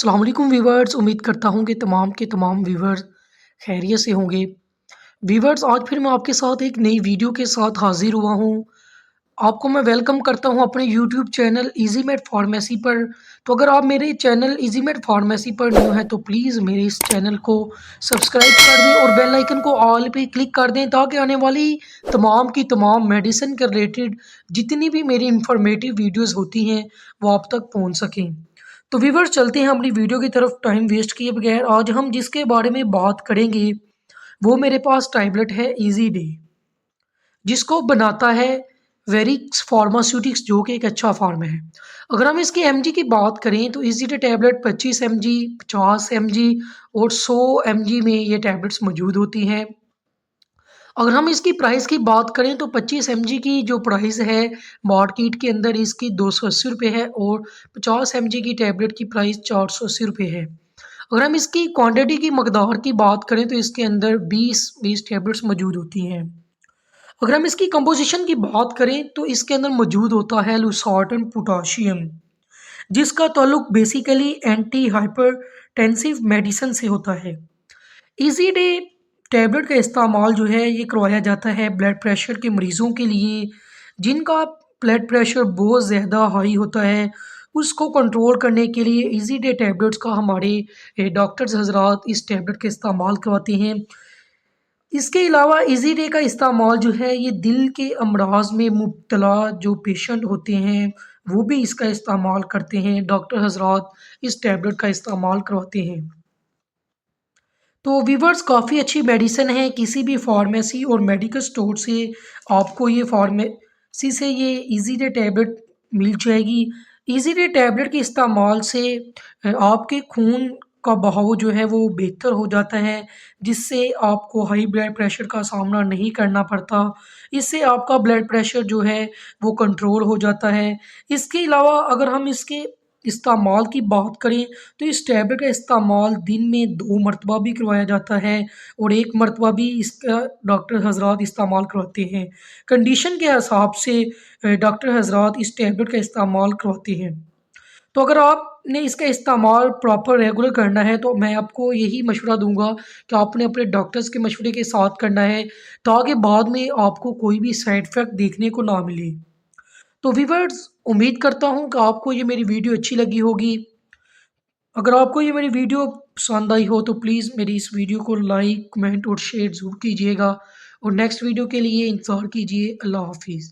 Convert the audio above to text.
अस्सलाम वालेकुम व्यूवर्स, उम्मीद करता हूँ कि तमाम के तमाम व्यूवर्स खैरियत से होंगे। व्यूवर्स, आज फिर मैं आपके साथ एक नई वीडियो के साथ हाज़िर हुआ हूँ। आपको मैं वेलकम करता हूँ अपने YouTube channel easy made pharmacy पर। तो अगर आप मेरे चैनल ईज़ी मेड फार्मेसी पर न्यू हैं तो प्लीज़ मेरे इस चैनल को सब्सक्राइब कर दें और बेल आइकन को ऑल पे क्लिक कर दें ताकि आने वाली तमाम की तमाम मेडिसिन के रिलेटेड जितनी भी मेरी इंफॉर्मेटिव वीडियोज़ होती हैं वो आप तक पहुँच सकें। तो व्यूअर्स, चलते हैं अपनी वीडियो की तरफ टाइम वेस्ट किए बगैर। आज हम जिसके बारे में बात करेंगे वो मेरे पास टैबलेट है ईजी डे, जिसको बनाता है वेरिक्स फार्मास्यूटिक्स, जो कि एक अच्छा फार्मा है। अगर हम इसकी एमजी की बात करें तो easy day tablet 25 MG, 50 MG और 100 एमजी में ये टैबलेट्स मौजूद होती हैं। अगर हम इसकी प्राइस की बात करें तो 25 एमजी की जो प्राइस है मार्केट के अंदर इसकी 280 रुपये है और 50 एमजी की टैबलेट की प्राइस 480 रुपये है। अगर हम इसकी क्वांटिटी की मकदार की बात करें तो इसके अंदर 20 टैबलेट्स मौजूद होती हैं। अगर हम इसकी कंपोजिशन की बात करें तो इसके अंदर मौजूद होता है लूसार्टन पोटाशियम, जिसका ताल्लुक बेसिकली एंटी हाइपरटेंसिव मेडिसिन से होता है। इजी डे टैबलेट का इस्तेमाल जो है ये करवाया जाता है ब्लड प्रेशर के मरीज़ों के लिए, जिनका ब्लड प्रेशर बहुत ज़्यादा हाई होता है। उसको कंट्रोल करने के लिए इजी डे टैबलेट्स का हमारे डॉक्टर्स हज़रात इस टैबलेट का इस्तेमाल करवाते हैं। इसके अलावा इजी डे का इस्तेमाल जो है ये दिल के अमराज में मुब्तला जो पेशेंट होते हैं वो भी इसका इस्तेमाल करते हैं। डॉक्टर हज़रात इस टैबलेट का इस्तेमाल करवाते हैं। तो वीवर्स, काफ़ी अच्छी मेडिसिन है। किसी भी फार्मेसी और मेडिकल स्टोर से आपको ये फार्मेसी से ये इजी डे टैबलेट मिल जाएगी। इजी डे टैबलेट के इस्तेमाल से आपके खून का बहाव जो है वो बेहतर हो जाता है, जिससे आपको हाई ब्लड प्रेशर का सामना नहीं करना पड़ता। इससे आपका ब्लड प्रेशर जो है वो कंट्रोल हो जाता है। इसके अलावा अगर हम इसके इस्तेमाल की बात करें तो इस टैबलेट का इस्तेमाल दिन में 2 मरतबा भी करवाया जाता है और 1 मरतबा भी इसका डॉक्टर हज़रात इस्तेमाल करवाते हैं। कंडीशन के हिसाब से डॉक्टर हज़रात इस टैबलेट का इस्तेमाल करवाते हैं। तो अगर आपने इसका इस्तेमाल प्रॉपर रेगुलर करना है तो मैं आपको यही मशवरा दूँगा कि आपने अपने डॉक्टर्स के मशवरे के साथ करना है, ताकि बाद में आपको कोई भी साइड इफ़ेक्ट देखने को ना मिले। तो व्यूअर्स, उम्मीद करता हूँ कि आपको ये मेरी वीडियो अच्छी लगी होगी। अगर आपको ये मेरी वीडियो पसंद आई हो तो प्लीज़ मेरी इस वीडियो को लाइक, कमेंट और शेयर ज़रूर कीजिएगा और नेक्स्ट वीडियो के लिए इंतज़ार कीजिए। अल्लाह हाफ़िज़।